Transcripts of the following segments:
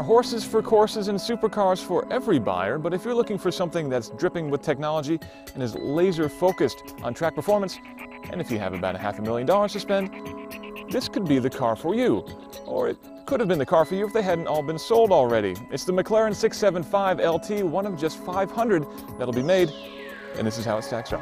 are horses for courses and supercars for every buyer, but if you're looking for something that's dripping with technology and is laser focused on track performance, and if you have about $500,000 to spend, this could be the car for you. Or it could have been the car for you if they hadn't all been sold already. It's the McLaren 675 LT, one of just 500 that'll be made, and this is how it stacks up.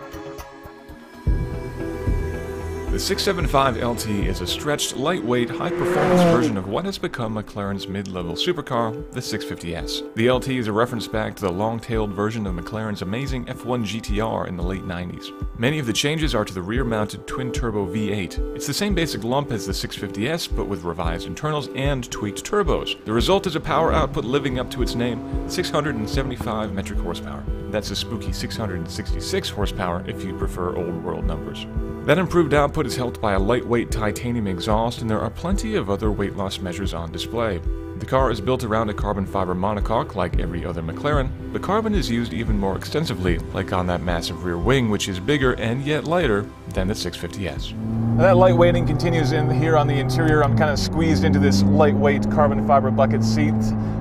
The 675 LT is a stretched, lightweight, high-performance version of what has become McLaren's mid-level supercar, the 650S. The LT is a reference back to the long-tailed version of McLaren's amazing F1 GTR in the late 90s. Many of the changes are to the rear-mounted twin-turbo V8. It's the same basic lump as the 650S, but with revised internals and tweaked turbos. The result is a power output living up to its name, 675 metric horsepower. That's a spooky 666 horsepower if you prefer old-world numbers. That improved output is helped by a lightweight titanium exhaust, and there are plenty of other weight loss measures on display. The car is built around a carbon fiber monocoque like every other McLaren, but carbon is used even more extensively, like on that massive rear wing, which is bigger and yet lighter than the 650S. Now that lightweighting continues in here on the interior. I'm kind of squeezed into this lightweight carbon fiber bucket seat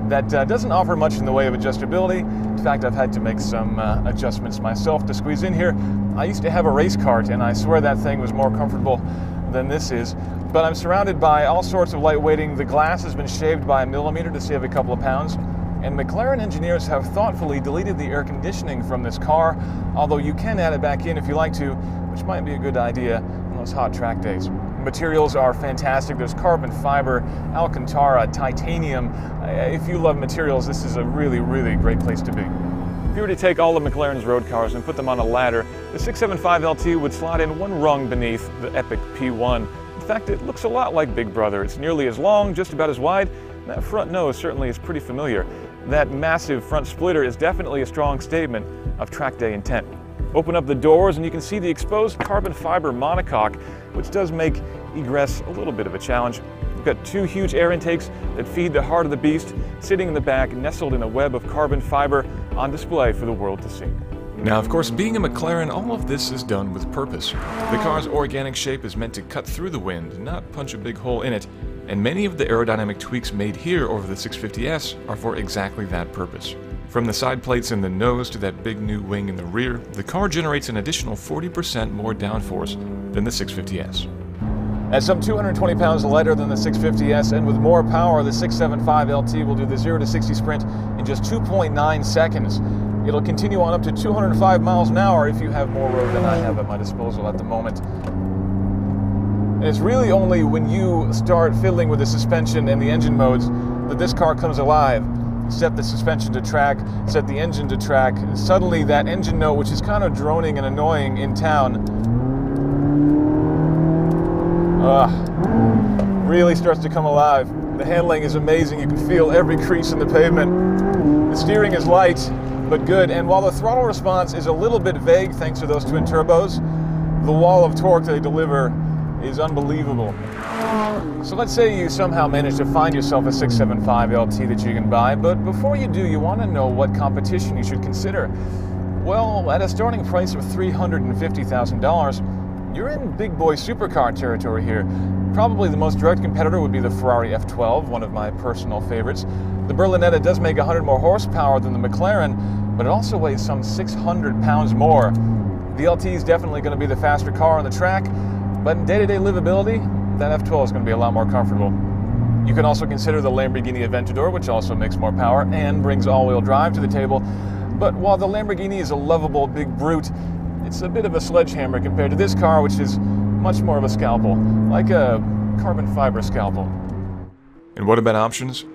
that doesn't offer much in the way of adjustability. In fact, I've had to make some adjustments myself to squeeze in here. I used to have a race cart, and I swear that thing was more comfortable than this is. But I'm surrounded by all sorts of lightweighting. The glass has been shaved by 1 millimeter to save a couple of pounds. And McLaren engineers have thoughtfully deleted the air conditioning from this car, although you can add it back in if you like to, which might be a good idea on those hot track days. Materials are fantastic. There's carbon fiber, Alcantara, titanium. If you love materials, this is a really, really great place to be. If you were to take all of McLaren's road cars and put them on a ladder, the 675 LT would slot in one rung beneath the epic P1. In fact, it looks a lot like Big Brother. It's nearly as long, just about as wide, and that front nose certainly is pretty familiar. That massive front splitter is definitely a strong statement of track day intent. Open up the doors and you can see the exposed carbon fiber monocoque, which does make egress a little bit of a challenge. We've got two huge air intakes that feed the heart of the beast, sitting in the back, nestled in a web of carbon fiber on display for the world to see. Now, of course, being a McLaren, all of this is done with purpose. The car's organic shape is meant to cut through the wind, not punch a big hole in it, and many of the aerodynamic tweaks made here over the 650S are for exactly that purpose. From the side plates in the nose to that big new wing in the rear, the car generates an additional 40% more downforce than the 650S. At some 220 pounds lighter than the 650S and with more power, the 675 LT will do the 0 to 60 sprint in just 2.9 seconds. It'll continue on up to 205 miles an hour if you have more road than I have at my disposal at the moment. And it's really only when you start fiddling with the suspension and the engine modes that this car comes alive. Set the suspension to track, set the engine to track, and suddenly that engine note, which is kind of droning and annoying in town, really starts to come alive. The handling is amazing. You can feel every crease in the pavement. The steering is light, but good. And while the throttle response is a little bit vague thanks to those twin turbos, the wall of torque they deliver is unbelievable. So let's say you somehow manage to find yourself a 675 LT that you can buy, but before you do, you want to know what competition you should consider. Well, at a starting price of $350,000, you're in big boy supercar territory here. Probably the most direct competitor would be the Ferrari F12, one of my personal favorites. The Berlinetta does make 100 more horsepower than the McLaren, but it also weighs some 600 pounds more. The LT is definitely going to be the faster car on the track, but in day-to-day livability, that F12 is going to be a lot more comfortable. You can also consider the Lamborghini Aventador, which also makes more power and brings all-wheel drive to the table. But while the Lamborghini is a lovable big brute, it's a bit of a sledgehammer compared to this car, which is much more of a scalpel, like a carbon fiber scalpel. And what about options?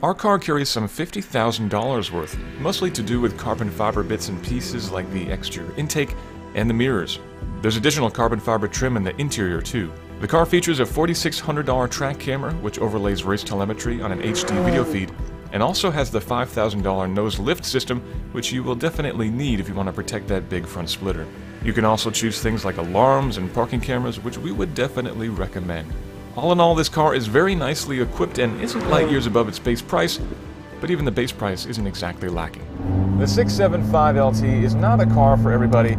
Our car carries some $50,000 worth, mostly to do with carbon fiber bits and pieces like the exterior intake and the mirrors. There's additional carbon fiber trim in the interior too. The car features a $4,600 track camera, which overlays race telemetry on an HD video feed, and also has the $5,000 nose lift system, which you will definitely need if you want to protect that big front splitter. You can also choose things like alarms and parking cameras, which we would definitely recommend. All in all, this car is very nicely equipped and isn't light years above its base price, but even the base price isn't exactly lacking. The 675 LT is not a car for everybody,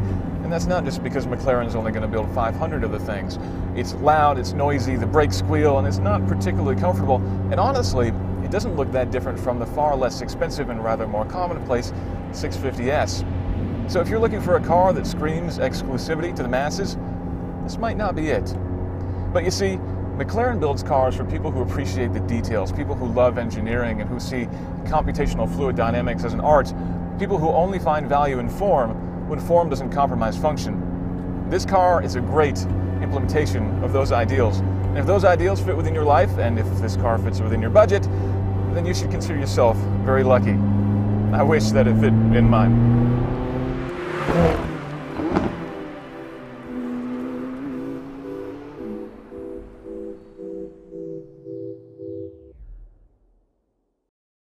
and that's not just because McLaren's only going to build 500 of the things. It's loud, it's noisy, the brakes squeal, and it's not particularly comfortable, and honestly, it doesn't look that different from the far less expensive and rather more commonplace 650S. So if you're looking for a car that screams exclusivity to the masses, this might not be it. But you see, McLaren builds cars for people who appreciate the details, people who love engineering and who see computational fluid dynamics as an art, people who only find value in form when form doesn't compromise function. This car is a great implementation of those ideals. And if those ideals fit within your life, and if this car fits within your budget, then you should consider yourself very lucky. I wish that it fit in mine.